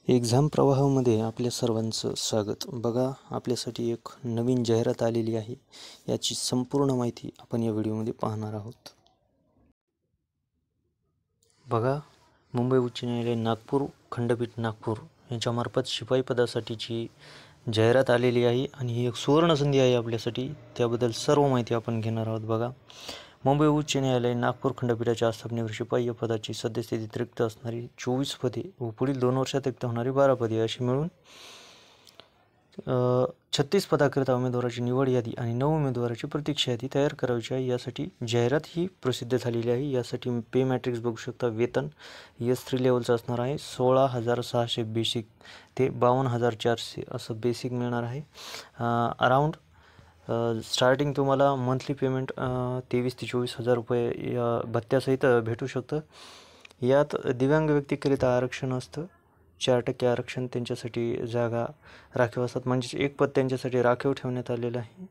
Exam प्रवाहामध्ये आपल्या सर्वांचं स्वागत. बघा, आपल्यासाठी एक नवीन जाहिरात आलेली आहे. याची संपूर्ण माहिती आपण या व्हिडिओमध्ये पाहणार आहोत. बघा, मुंबई उच्च न्यायालय नागपूर खंडपीठ नागपूर यांच्यामार्फत शिपाई पदासाठीची जाहिरात आलेली आहे आणि ही एक सुवर्ण संधी आहे आपल्यासाठी. त्याबद्दल सर्व माहिती आपण घेणार आहोत. बघा, मुंबई उच्च न्यायालय नागपूर खंडपीठाच्या आस्थापनेवर शिपाई या पदाची सद्यस्थितीत रिक्त असणारी 24 पदे व पुढील 2 वर्षात रिक्त होणारी 12 पदे अशी मिळून 36 पदाकरिता उमेदवाराची निवड यादी आणि 9 उमेदवाराची प्रतीक्षा यादी तयार करायची आहे. यासाठी जाहिरात ही प्रसिद्ध झालेली आहे. यासाठी पे मॅट्रिक्स बघू शकता. वेतन S3 लेवलचं असणार आहे. 16,600 बेसिक ते 52,400 असं बेसिक मिळणार आहे. अराऊंड स्टार्टिंग तुम्हाला मंथली पेमेंट 23,000 ते 24,000 रुपये या भत्त्यासहित भेटू शकतं. यात दिव्यांग व्यक्तीकरिता आरक्षण असतं. 4% आरक्षण त्यांच्यासाठी जागा राखीव असतात, म्हणजेच एक पद त्यांच्यासाठी राखीव ठेवण्यात आलेलं आहे.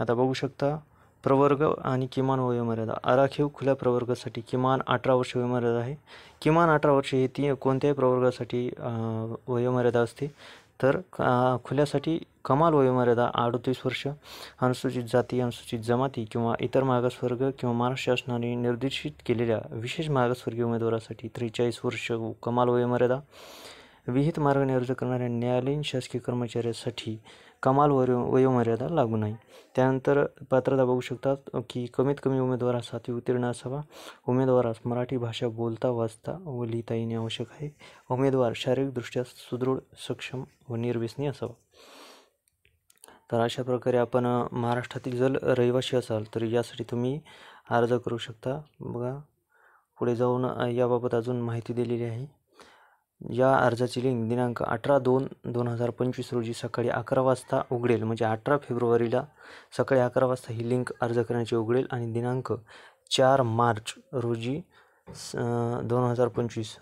आता बघू शकता, प्रवर्ग आणि किमान वयोमर्यादा. आराखीव खुल्या प्रवर्गासाठी किमान 18 वर्ष वयोमर्यादा आहे. किमान 18 वर्ष ही कोणत्याही प्रवर्गासाठी वयोमर्यादा असते. तर खुल्यासाठी कमाल वयोमर्यादा 38 वर्ष. अनुसूचित जाती, अनुसूचित जमाती किंवा इतर मागासवर्ग किंवा महाराष्ट्र शासनाने निर्देशित केलेल्या विशेष मागासवर्गीय उमेदवारासाठी 43 वर्ष कमाल वयोमर्यादा. विहित मार्गाने अर्ज करणाऱ्या न्यायालयीन शासकीय कर्मचाऱ्यासाठी कमाल वयोमर्यादा लागू नाही. त्यानंतर पात्रता बघू शकतात की कमीत कमी उमेदवार 7वी उत्तीर्ण असावा. उमेदवारास मराठी भाषा बोलता, वाचता व लिहिता येणे आवश्यक आहे. उमेदवार शारीरिकदृष्ट्या सुदृढ, सक्षम व निर्व्यसनी असावा. तर अशा प्रकारे आपण महाराष्ट्रातील जर रहिवासी असाल तर यासाठी तुम्ही अर्ज करू शकता. बघा, पुढे जाऊन याबाबत अजून माहिती दिलेली आहे. या अर्जाची लिंक दिनांक 18/2/2025 रोजी सकाळी 11 वाजता उघडेल. म्हणजे 18 फेब्रुवारीला सकाळी 11 वाजता ही लिंक अर्ज करण्याची उघडेल आणि दिनांक 4 मार्च 2025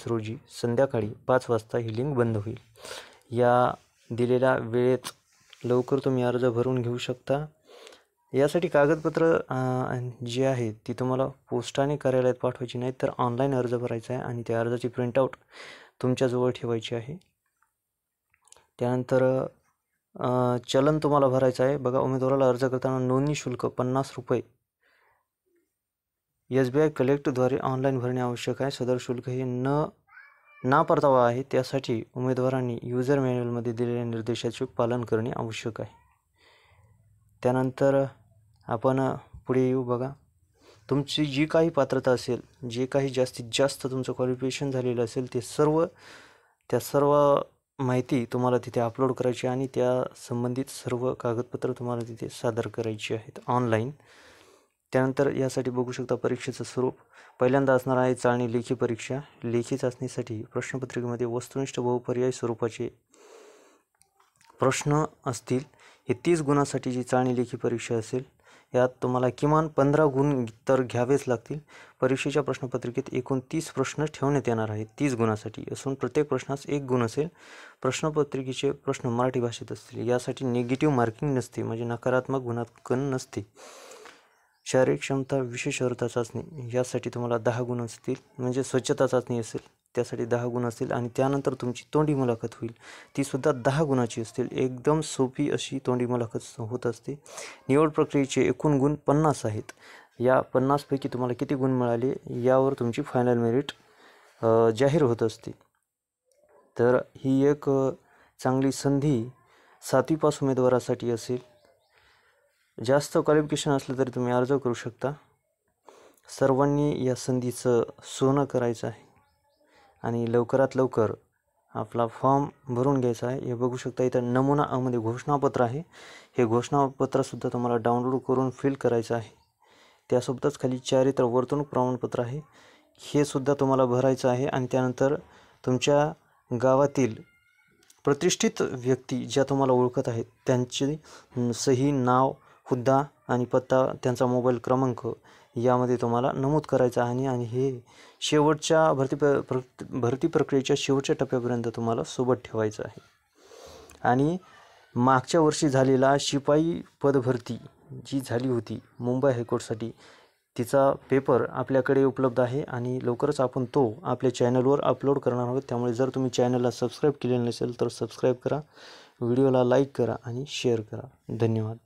रोजी संध्याकाळी 5 वाजता ही लिंक बंद होईल. या दिलेल्या वेळेत लवकर तुम्ही अर्ज भरून घेऊ शकता. यासाठी कागदपत्र जी आहे ती तुम्हाला पोस्टाने कार्यालयात पाठवायची नाही, तर ऑनलाईन अर्ज भरायचा आहे आणि त्या अर्जाची प्रिंटआउट तुमच्याजवळ ठेवायची आहे. त्यानंतर चलन तुम्हाला भरायचं आहे. बघा, उमेदवाराला अर्ज करताना नोंदणी शुल्क 50 रुपये SBI कलेक्टद्वारे ऑनलाईन भरणे आवश्यक आहे. सदर शुल्क हे ना परतावा आहे. त्यासाठी उमेदवारांनी युजर मॅन्युअलमध्ये दिलेल्या निर्देशाचे पालन करणे आवश्यक आहे. त्यानंतर आपण पुढे येऊ. बघा, तुमची जी काही पात्रता असेल, जे काही जास्तीत जास्त तुमचं क्वालिफिकेशन झालेलं असेल त्या सर्व माहिती तुम्हाला तिथे अपलोड करायची आणि त्या संबंधित सर्व कागदपत्र तुम्हाला तिथे सादर करायची आहेत ऑनलाईन. त्यानंतर यासाठी बघू शकता परीक्षेचं स्वरूप. पहिल्यांदा असणार आहे चाळणी लेखी परीक्षा. लेखी चाचणीसाठी प्रश्नपत्रिकेमध्ये वस्तुनिष्ठ बहुपर्यायी स्वरूपाचे प्रश्न असतील. हे 30 गुणांसाठीची चाळणी लेखी परीक्षा असेल. यात तुम्हाला किमान 15 गुण तर घ्यावेच लागतील. परीक्षेच्या प्रश्नपत्रिकेत एकूण 30 प्रश्न ठेवण्यात येणार आहेत. 30 गुणासाठी असून प्रत्येक प्रश्नास 1 गुण असेल. प्रश्नपत्रिकेचे प्रश्न मराठी भाषेत असतील. यासाठी निगेटिव्ह मार्किंग नसते, म्हणजे नकारात्मक गुणांकन नसते. शारीरिक क्षमता विशेष अर्हता चाचणी यासाठी तुम्हाला 10 गुण असतील. म्हणजे स्वच्छता चाचणी असेल त्यासाठी 10 गुण असतील आणि त्यानंतर तुमची तोंडी मुलाखत होईल. तीसुद्धा 10 गुणाची असतील. एकदम सोपी अशी तोंडी मुलाखत होत असते. निवड प्रक्रियेचे एकूण गुण 50 आहेत. या 50 पैकी तुम्हाला किती गुण मिळाले यावर तुमची फायनल मेरिट जाहीर होत असते. तर ही एक चांगली संधी 7वी पास उमेदवारासाठी असेल. जास्त क्वालिफिकेशन असलं तरी तुम्ही अर्ज करू शकता. सर्वांनी या संधीचं सोनं करायचं आहे आणि लवकरात लवकर आपला फॉर्म भरून घ्यायचा आहे. हे बघू शकता, इथं नमुना मध्ये घोषणापत्र आहे. हे घोषणापत्रसुद्धा तुम्हाला डाउनलोड करून फिल करायचं आहे. त्यासोबतच खाली चारित्र्य वर्तणूक प्रमाणपत्र आहे, हे सुद्धा तुम्हाला भरायचं आहे. आणि त्यानंतर तुमच्या गावातील प्रतिष्ठित व्यक्ती ज्या तुम्हाला ओळखत आहेत त्यांची सही, नाव, हुद्दा आणि पत्ता, त्यांचा मोबाईल क्रमांक यामध्ये तुम्हाला नमूद करायचं आहे. आणि हे शेवटच्या भरती प्रक्रियेच्या शेवटच्या टप्प्यापर्यंत तुम्हाला सोबत ठेवायचं आहे. आणि मागच्या वर्षी झालेला शिपाई पदभरती जी झाली होती मुंबई हायकोर्टसाठी, तिचा पेपर आपल्याकडे उपलब्ध आहे आणि लवकरच आपण तो आपल्या चॅनलवर अपलोड करणार आहोत. त्यामुळे जर तुम्ही चॅनलला सबस्क्राईब केलेलं नसेल तर सबस्क्राईब करा, व्हिडिओला लाईक करा आणि शेअर करा. धन्यवाद.